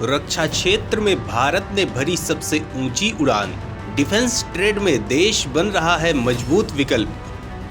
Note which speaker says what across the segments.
Speaker 1: रक्षा क्षेत्र में भारत ने भरी सबसे ऊंची उड़ान। डिफेंस ट्रेड में देश बन रहा है मजबूत विकल्प।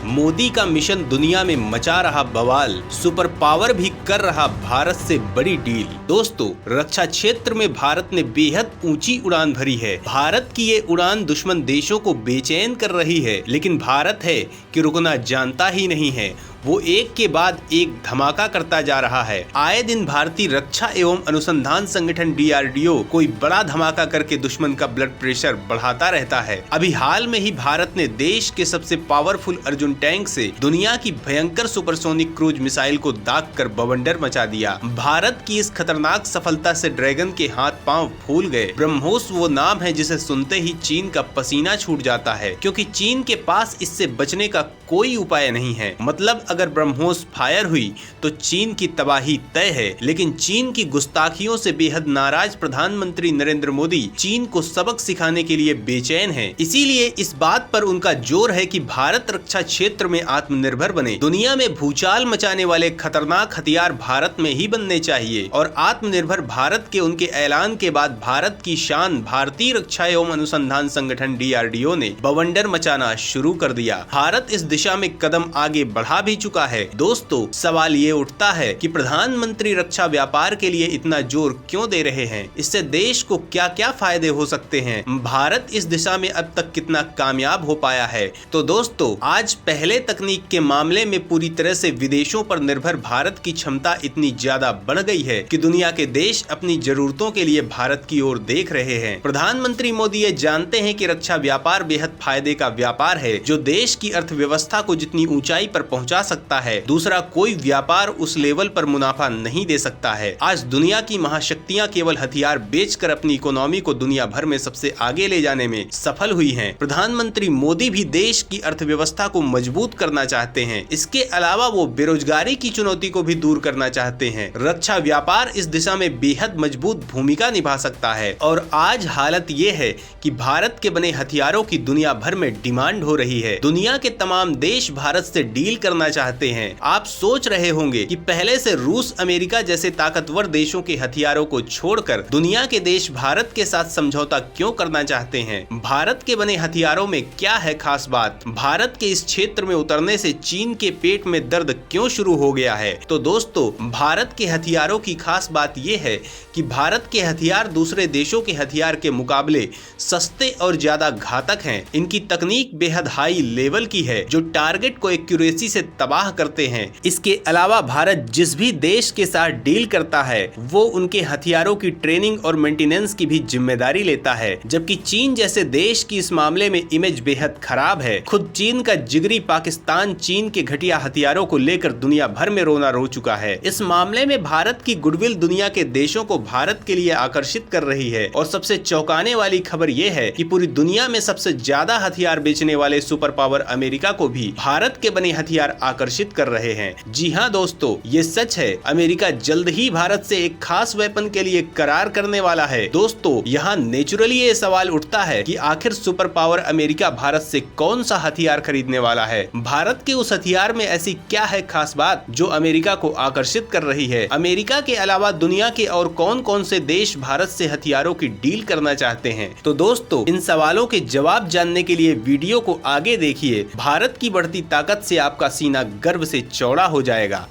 Speaker 1: मोदी का मिशन दुनिया में मचा रहा बवाल। सुपर पावर भी कर रहा भारत से बड़ी डील। दोस्तों, रक्षा क्षेत्र में भारत ने बेहद ऊंची उड़ान भरी है। भारत की ये उड़ान दुश्मन देशों को बेचैन कर रही है, लेकिन भारत है कि रुकना जानता ही नहीं है। वो एक के बाद एक धमाका करता जा रहा है। आए दिन भारतीय रक्षा एवं अनुसंधान संगठन DRDO कोई बड़ा धमाका करके दुश्मन का ब्लड प्रेशर बढ़ाता रहता है। अभी हाल में ही भारत ने देश के सबसे पावरफुल अर्जुन टैंक से दुनिया की भयंकर सुपरसोनिक क्रूज मिसाइल को दाग कर बवंडर मचा दिया। भारत की इस खतरनाक सफलता से ड्रैगन के हाथ पांव फूल गए। ब्रह्मोस वो नाम है जिसे सुनते ही चीन का पसीना छूट जाता है, क्योंकि चीन के पास इससे बचने का कोई उपाय नहीं है। मतलब अगर ब्रह्मोस फायर हुई तो चीन की तबाही तय है। लेकिन चीन की गुस्ताखियों से बेहद नाराज प्रधानमंत्री नरेंद्र मोदी चीन को सबक सिखाने के लिए बेचैन हैं। इसीलिए इस बात पर उनका जोर है कि भारत रक्षा क्षेत्र में आत्मनिर्भर बने। दुनिया में भूचाल मचाने वाले खतरनाक हथियार भारत में ही बनने चाहिए। और आत्मनिर्भर भारत के उनके ऐलान के बाद भारत की शान भारतीय रक्षा एवं अनुसंधान संगठन DRDO ने बवंडर मचाना शुरू कर दिया। भारत इस दिशा में कदम आगे बढ़ा भी चुका है। दोस्तों, सवाल ये उठता है कि प्रधानमंत्री रक्षा व्यापार के लिए इतना जोर क्यों दे रहे हैं? इससे देश को क्या क्या फायदे हो सकते हैं? भारत इस दिशा में अब तक कितना कामयाब हो पाया है? तो दोस्तों, आज पहले तकनीक के मामले में पूरी तरह से विदेशों पर निर्भर भारत की क्षमता इतनी ज्यादा बढ़ गई है कि दुनिया के देश अपनी जरूरतों के लिए भारत की ओर देख रहे हैं। प्रधानमंत्री मोदी ये जानते हैं कि रक्षा व्यापार बेहद फायदे का व्यापार है, जो देश की अर्थव्यवस्था को जितनी ऊंचाई पर पहुंचा सकता है, दूसरा कोई व्यापार उस लेवल पर मुनाफा नहीं दे सकता है। आज दुनिया की महाशक्तियां केवल हथियार बेचकर अपनी इकोनॉमी को दुनिया भर में सबसे आगे ले जाने में सफल हुई हैं। प्रधानमंत्री मोदी भी देश की अर्थव्यवस्था को मजबूत करना चाहते हैं। इसके अलावा वो बेरोजगारी की चुनौती को भी दूर करना चाहते हैं। रक्षा व्यापार इस दिशा में बेहद मजबूत भूमिका निभा सकता है। और आज हालत ये है कि भारत के बने हथियारों की दुनिया भर में डिमांड हो रही है। दुनिया के तमाम देश भारत से डील करना चाहते हैं। आप सोच रहे होंगे कि पहले से रूस, अमेरिका जैसे ताकतवर देशों के हथियारों को छोड़कर दुनिया के देश भारत के साथ समझौता क्यों करना चाहते हैं? भारत के बने हथियारों में क्या है खास बात? भारत के इस क्षेत्र में उतरने से चीन के पेट में दर्द क्यों शुरू हो गया है? तो दोस्तों, भारत के हथियारों की खास बात यह है कि भारत के हथियार दूसरे देशों के हथियार के मुकाबले सस्ते और ज्यादा घातक हैं। इनकी तकनीक बेहद हाई लेवल की है, जो टारगेट को एक्यूरेसी से तबाह करते हैं। इसके अलावा भारत जिस भी देश के साथ डील करता है, वो उनके हथियारों की ट्रेनिंग और मेंटेनेंस की भी जिम्मेदारी लेता है। जबकि चीन जैसे देश की इस मामले में इमेज बेहद खराब है। खुद चीन का जिगरी पाकिस्तान चीन के घटिया हथियारों को लेकर दुनिया भर में रोना रो चुका है। इस मामले में भारत की गुडविल दुनिया के देशों को भारत के लिए आकर्षित कर रही है। और सबसे चौंकाने वाली खबर यह है कि पूरी दुनिया में सबसे ज्यादा हथियार बेचने वाले सुपर पावर अमेरिका को भी भारत के बने हथियार आकर्षित कर रहे हैं। जी हाँ दोस्तों, ये सच है। अमेरिका जल्द ही भारत से एक खास वेपन के लिए करार करने वाला है। दोस्तों, यहाँ नेचुरली ये सवाल उठता है कि आखिर सुपर पावर अमेरिका भारत से कौन सा हथियार खरीदने वाला है? भारत के उस हथियार में ऐसी क्या है खास बात जो अमेरिका को आकर्षित कर रही है? अमेरिका के अलावा दुनिया के और कौन कौन से देश भारत से हथियारों की डील करना चाहते हैं? तो दोस्तों, इन सवालों के जवाब जानने के लिए वीडियो को आगे देखिए। भारत की बढ़ती ताकत से आपका सीना गर्व से चौड़ा हो जाएगा।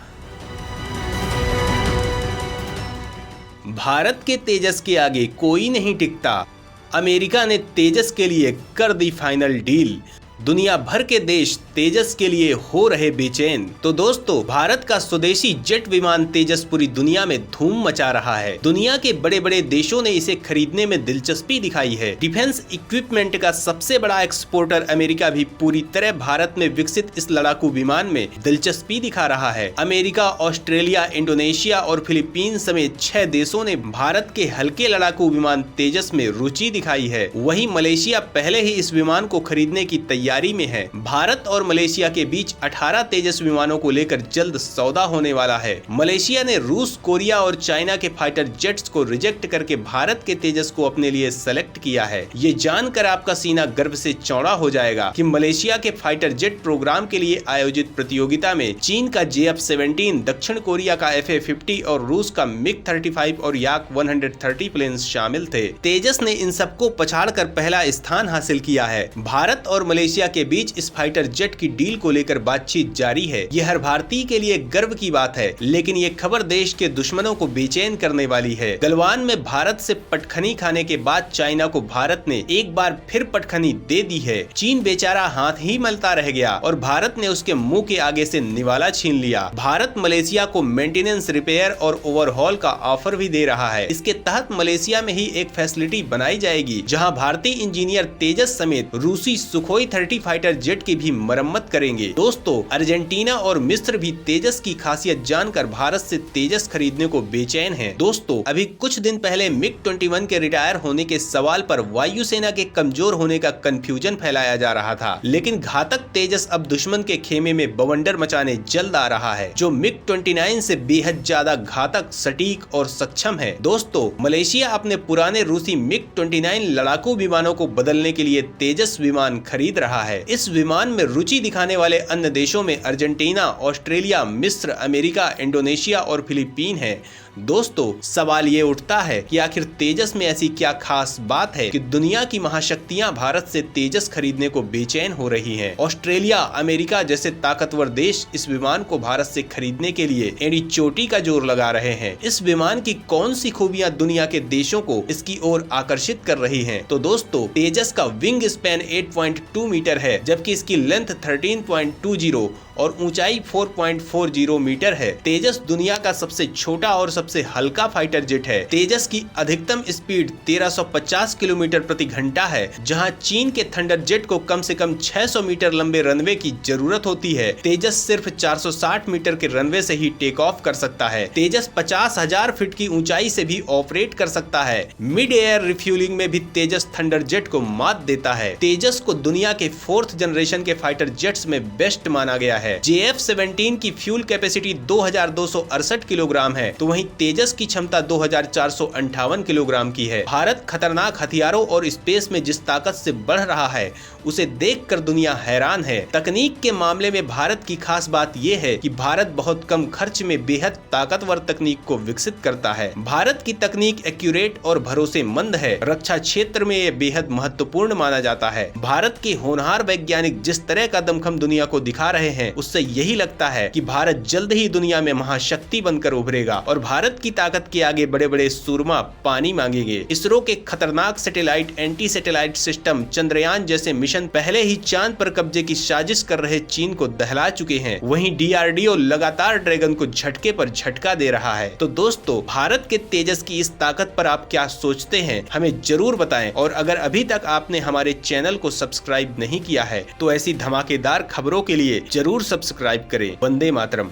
Speaker 1: भारत के तेजस के आगे कोई नहीं टिकता। अमेरिका ने तेजस के लिए कर दी फाइनल डील। दुनिया भर के देश तेजस के लिए हो रहे बेचैन। तो दोस्तों, भारत का स्वदेशी जेट विमान तेजस पूरी दुनिया में धूम मचा रहा है। दुनिया के बड़े बड़े देशों ने इसे खरीदने में दिलचस्पी दिखाई है। डिफेंस इक्विपमेंट का सबसे बड़ा एक्सपोर्टर अमेरिका भी पूरी तरह भारत में विकसित इस लड़ाकू विमान में दिलचस्पी दिखा रहा है। अमेरिका, ऑस्ट्रेलिया, इंडोनेशिया और फिलीपीन समेत 6 देशों ने भारत के हल्के लड़ाकू विमान तेजस में रुचि दिखाई है। वहीं मलेशिया पहले ही इस विमान को खरीदने की तैयारी में है। भारत और और मलेशिया के बीच 18 तेजस विमानों को लेकर जल्द सौदा होने वाला है। मलेशिया ने रूस, कोरिया और चाइना के फाइटर जेट्स को रिजेक्ट करके भारत के तेजस को अपने लिए सेलेक्ट किया है। ये जानकर आपका सीना गर्व से चौड़ा हो जाएगा कि मलेशिया के फाइटर जेट प्रोग्राम के लिए आयोजित प्रतियोगिता में चीन का JF-17, दक्षिण कोरिया का FA-50 और रूस का MiG-35 और Yak-130 प्लेन्स शामिल थे। तेजस ने इन सबको पछाड़कर पहला स्थान हासिल किया है। भारत और मलेशिया के बीच इस फाइटर जेट की डील को लेकर बातचीत जारी है। ये हर भारतीय के लिए गर्व की बात है, लेकिन ये खबर देश के दुश्मनों को बेचैन करने वाली है। गलवान में भारत से पटखनी खाने के बाद चाइना को भारत ने एक बार फिर पटखनी दे दी है। चीन बेचारा हाथ ही मलता रह गया और भारत ने उसके मुंह के आगे से निवाला छीन लिया। भारत मलेशिया को मेंटेनेंस, रिपेयर और ओवरहॉल का ऑफर भी दे रहा है। इसके तहत मलेशिया में ही एक फैसिलिटी बनाई जाएगी जहां भारतीय इंजीनियर तेजस समेत रूसी सुखोई 30 फाइटर जेट की भी मरम्मत करेंगे। दोस्तों, अर्जेंटीना और मिस्र भी तेजस की खासियत जानकर भारत से तेजस खरीदने को बेचैन हैं। दोस्तों, अभी कुछ दिन पहले MiG-21 के रिटायर होने के सवाल पर वायुसेना के कमजोर होने का कंफ्यूजन फैलाया जा रहा था, लेकिन घातक तेजस अब दुश्मन के खेमे में बवंडर मचाने जल्द आ रहा है, जो MiG-29 से बेहद ज्यादा घातक, सटीक और सक्षम है। दोस्तों, मलेशिया अपने पुराने रूसी MiG-29 लड़ाकू विमानों को बदलने के लिए तेजस विमान खरीद रहा है। इस विमान में रुचि दिखाने वाले अन्य देशों में अर्जेंटीना, ऑस्ट्रेलिया, मिस्र, अमेरिका, इंडोनेशिया और फिलीपीन है। दोस्तों, सवाल ये उठता है कि आखिर तेजस में ऐसी क्या खास बात है कि दुनिया की महाशक्तियां भारत से तेजस खरीदने को बेचैन हो रही हैं। ऑस्ट्रेलिया, अमेरिका जैसे ताकतवर देश इस विमान को भारत से खरीदने के लिए एड़ी चोटी का जोर लगा रहे हैं। इस विमान की कौन सी खूबियां दुनिया के देशों को इसकी ओर आकर्षित कर रही हैं? तो दोस्तों, तेजस का विंग स्पैन 8.2 मीटर है, जबकि इसकी लेंथ 13.20 और ऊंचाई 4.40 मीटर है। तेजस दुनिया का सबसे छोटा और सबसे हल्का फाइटर जेट है। तेजस की अधिकतम स्पीड 1350 किलोमीटर प्रति घंटा है, जहां चीन के थंडर जेट को कम से कम 600 मीटर लंबे रनवे की जरूरत होती है। तेजस सिर्फ 460 मीटर के रनवे से ही टेक ऑफ कर सकता है। तेजस 50,000 फीट की ऊंचाई से भी ऑपरेट कर सकता है। मिड एयर रिफ्यूलिंग में भी तेजस थंडर जेट को मात देता है। तेजस को दुनिया के 4th जनरेशन के फाइटर जेट्स में बेस्ट माना गया है। JF-17 की फ्यूल कैपेसिटी 2268 किलोग्राम है, तो वहीं तेजस की क्षमता 2458 किलोग्राम की है। भारत खतरनाक हथियारों और स्पेस में जिस ताकत से बढ़ रहा है, उसे देखकर दुनिया हैरान है। तकनीक के मामले में भारत की खास बात यह है कि भारत बहुत कम खर्च में बेहद ताकतवर तकनीक को विकसित करता है। भारत की तकनीक एक्यूरेट और भरोसेमंद है। रक्षा क्षेत्र में ये बेहद महत्वपूर्ण माना जाता है। भारत के होनहार वैज्ञानिक जिस तरह का दमखम दुनिया को दिखा रहे हैं, उससे यही लगता है कि भारत जल्द ही दुनिया में महाशक्ति बनकर उभरेगा और भारत की ताकत के आगे बड़े बड़े सूरमा पानी मांगेंगे। इसरो के खतरनाक satellite, anti satellite system, Chandrayaan जैसे मिशन पहले ही चांद पर कब्जे की साजिश कर रहे चीन को दहला चुके हैं। वहीं DRDO लगातार ड्रैगन को झटके पर झटका दे रहा है। तो दोस्तों, भारत के तेजस की इस ताकत पर आप क्या सोचते हैं, हमें जरूर बताएं। और अगर अभी तक आपने हमारे चैनल को सब्सक्राइब नहीं किया है, तो ऐसी धमाकेदार खबरों के लिए जरूर सब्सक्राइब करें। वंदे मातरम।